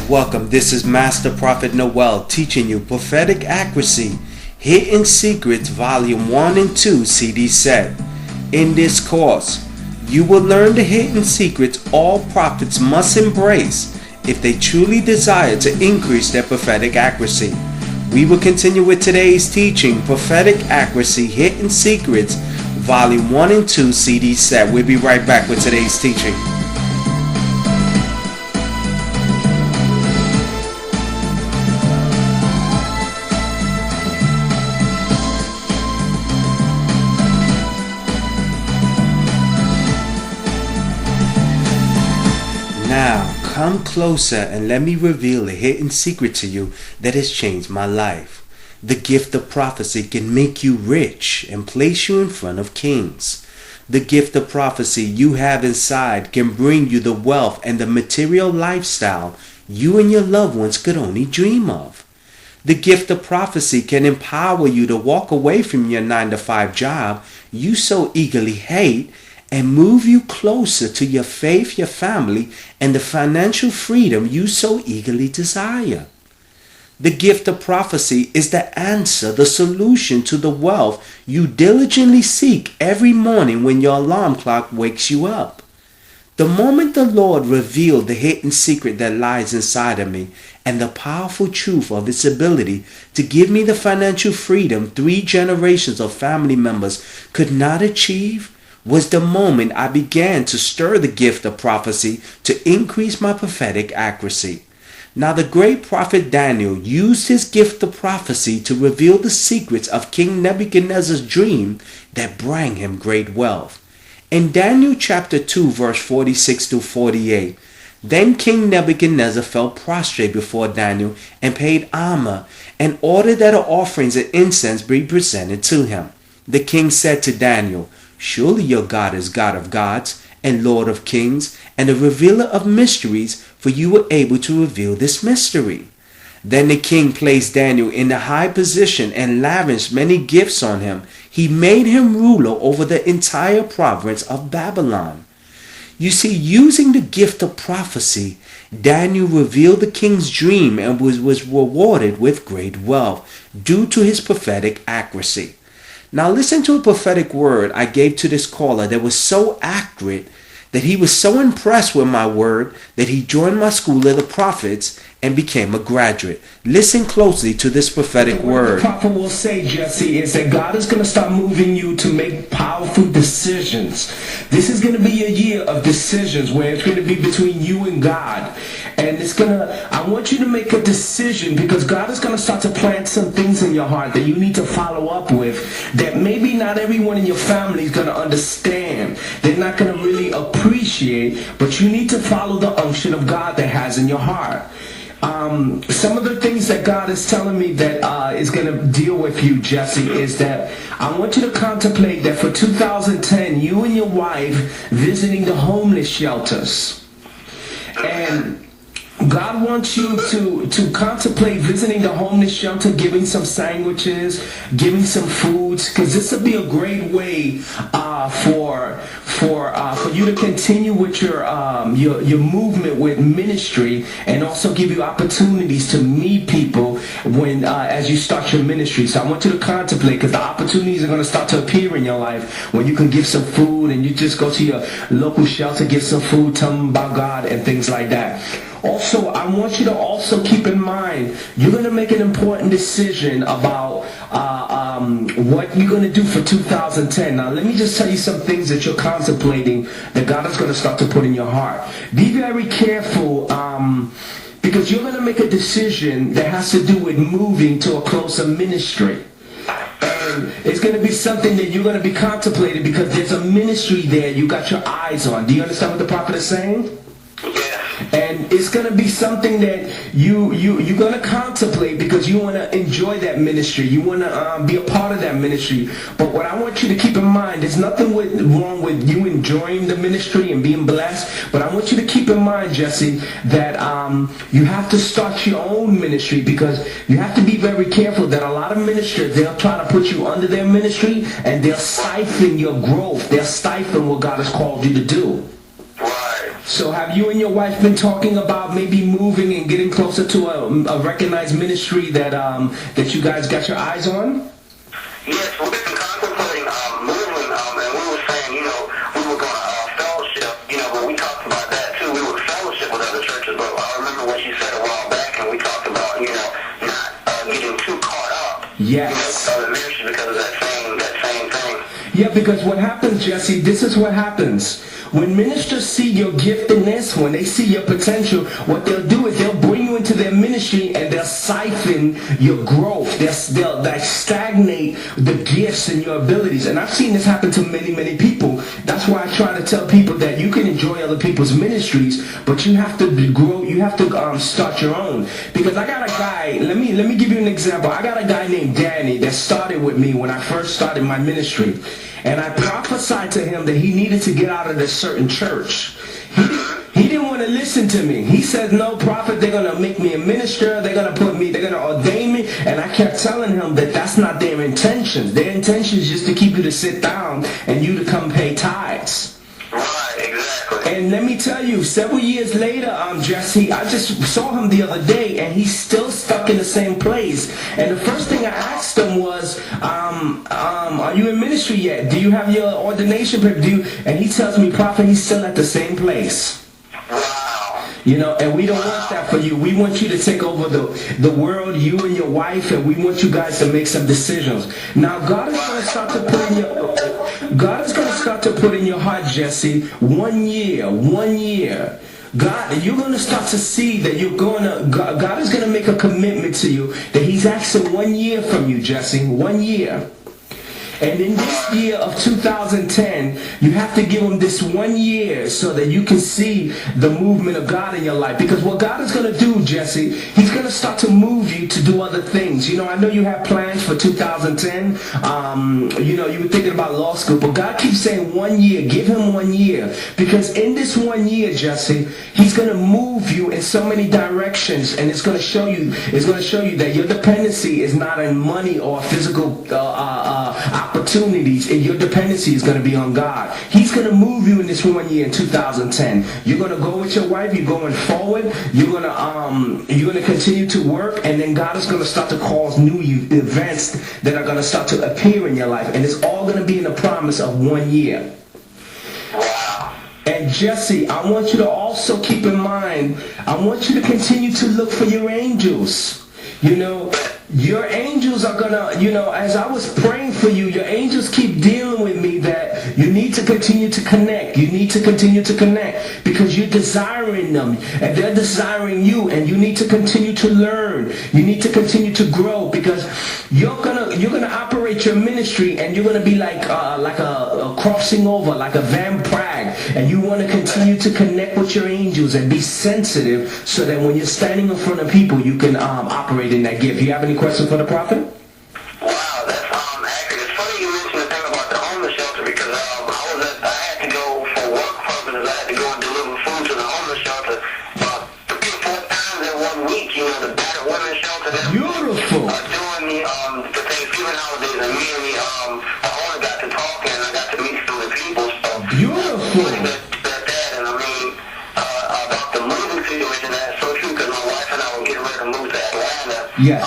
welcome. This is Master Prophet Noel teaching you Prophetic Accuracy, Hidden Secrets, Volume 1 and 2 CD set. In this course, you will learn the hidden secrets all prophets must embrace if they truly desire to increase their prophetic accuracy. We will continue with today's teaching, Prophetic Accuracy, Hidden Secrets, Volume 1 and 2 CD set. We'll be right back with today's teaching. Now, come closer and let me reveal a hidden secret to you that has changed my life. The gift of prophecy can make you rich and place you in front of kings. The gift of prophecy you have inside can bring you the wealth and the material lifestyle you and your loved ones could only dream of. The gift of prophecy can empower you to walk away from your 9-to-5 job you so eagerly hate and move you closer to your faith, your family, and the financial freedom you so eagerly desire. The gift of prophecy is the answer, the solution to the wealth you diligently seek every morning when your alarm clock wakes you up. The moment the Lord revealed the hidden secret that lies inside of me and the powerful truth of its ability to give me the financial freedom 3 generations of family members could not achieve, was the moment I began to stir the gift of prophecy to increase my prophetic accuracy. Now the great prophet Daniel used his gift of prophecy to reveal the secrets of King Nebuchadnezzar's dream that brought him great wealth. In Daniel chapter 2 verse 46 to 48, then King Nebuchadnezzar fell prostrate before Daniel and paid honor and ordered that offerings and incense be presented to him. The king said to Daniel, "Surely your God is God of gods and Lord of kings and a revealer of mysteries, for you were able to reveal this mystery." Then the king placed Daniel in a high position and lavished many gifts on him. He made him ruler over the entire province of Babylon. You see, using the gift of prophecy, Daniel revealed the king's dream and was rewarded with great wealth due to his prophetic accuracy. Now listen to a prophetic word I gave to this caller that was so accurate that he was so impressed with my word that he joined my school of the prophets and became a graduate. Listen closely to this prophetic word. The prophet will say, Jesse, is that God is going to start moving you to make powerful decisions. This is going to be a year of decisions where it's going to be between you and God. And I want you to make a decision because God is going to start to plant some things in your heart that you need to follow up with that maybe not everyone in your family is going to understand. They're not going to really appreciate, but you need to follow the unction of God that has in your heart. Some of the things that God is telling me that is going to deal with you, Jesse, is that I want you to contemplate that for 2010, you and your wife visiting the homeless shelters. And God wants you to contemplate visiting the homeless shelter, giving some sandwiches, giving some foods, because this will be a great way for you to continue with your movement with ministry, and also give you opportunities to meet people when as you start your ministry. So I want you to contemplate, because the opportunities are going to start to appear in your life when you can give some food and you just go to your local shelter, give some food, tell them about God and things like that. Also, I want you to also keep in mind, you're going to make an important decision about what you're going to do for 2010. Now, let me just tell you some things that you're contemplating that God is going to start to put in your heart. Be very careful because you're going to make a decision that has to do with moving to a closer ministry. And it's going to be something that you're going to be contemplating because there's a ministry there you got your eyes on. Do you understand what the prophet is saying? And it's going to be something that you're going to contemplate because you want to enjoy that ministry. You want to be a part of that ministry. But what I want you to keep in mind, there's nothing wrong with you enjoying the ministry and being blessed. But I want you to keep in mind, Jesse, that you have to start your own ministry, because you have to be very careful that a lot of ministers, they'll try to put you under their ministry and they'll stifle your growth. They'll stifle what God has called you to do. Right. So have you and your wife been talking about maybe moving and getting closer to a recognized ministry that that you guys got your eyes on? Yes, we've been contemplating moving, and we were saying, we were going to fellowship, but we talked about that too. We would fellowship with other churches, but I remember what you said a while back, and we talked about, not getting too caught up. Yes. The ministry because of that same thing. Yeah, because what happens, Jesse, this is what happens. When ministers see your giftedness, when they see your potential, what they'll do is they'll bring you into their ministry and they'll siphon your growth. They'll like stagnate the gifts and your abilities. And I've seen this happen to many, many people. That's why I try to tell people that you can enjoy other people's ministries, but you have to grow. You have to start your own. Because I got a guy. Let me give you an example. I got a guy named Danny that started with me when I first started my ministry. And I prophesied to him that he needed to get out of this certain church. He didn't want to listen to me. He said, no, prophet, they're going to make me a minister. They're going to ordain me. And I kept telling him that that's not their intentions. Their intention is just to keep you to sit down and you to come pay tithes. Right, exactly. And let me tell you, several years later, Jesse, I just saw him the other day, and he's still stuck in the same place. And the first thing I asked him was, are you in ministry yet? Do you have your ordination? And he tells me, prophet, he's still at the same place. Wow. And we don't want that for you. We want you to take over the world, you and your wife, and we want you guys to make some decisions. Now, God is going to start to put in your heart, Jesse, 1 year. God, you're going to start to see that God is going to make a commitment to you that he's asking 1 year from you, Jesse, 1 year. And in this year of 2010, you have to give him this 1 year so that you can see the movement of God in your life. Because what God is going to do, Jesse, he's going to start to move you to do other things. I know you have plans for 2010. You were thinking about law school, but God keeps saying 1 year. Give him 1 year. Because in this 1 year, Jesse, he's going to move you in so many directions, and it's going to show you that your dependency is not in money or physical opportunities, and your dependency is going to be on God. He's going to move you in this 1 year in 2010. You're going to go with your wife. You're going forward. You're going to continue to work, and then God is going to start to cause new events that are going to start to appear in your life, and it's all going to be in the promise of 1 year. Wow. And Jesse, I want you to also keep in mind, I want you to continue to look for your angels. Your angels are gonna, as I was praying for you, your angels keep dealing with me that you need to continue to connect. You need to continue to connect because you're desiring them and they're desiring you, and you need to continue to learn. You need to continue to grow because you're gonna operate your ministry, and you're gonna be like a crossing over, like a Van Prague, and you want to continue to connect with your angels and be sensitive so that when you're standing in front of people, you can operate in that gift. You have any questions for the prophet? Wow, that's accurate. It's funny you mentioned the thing about the homeless shelter because I had to go for work purposes. I had to go and deliver food to the homeless shelter 3 or 4 times in 1 week. The battered women's shelter. Beautiful. During the Thanksgiving holidays, and me and the owner got to talking, and I got to meet some of the people. So beautiful. About the moving situation, that's so true because my wife and I were getting ready to move to Atlanta. Yes.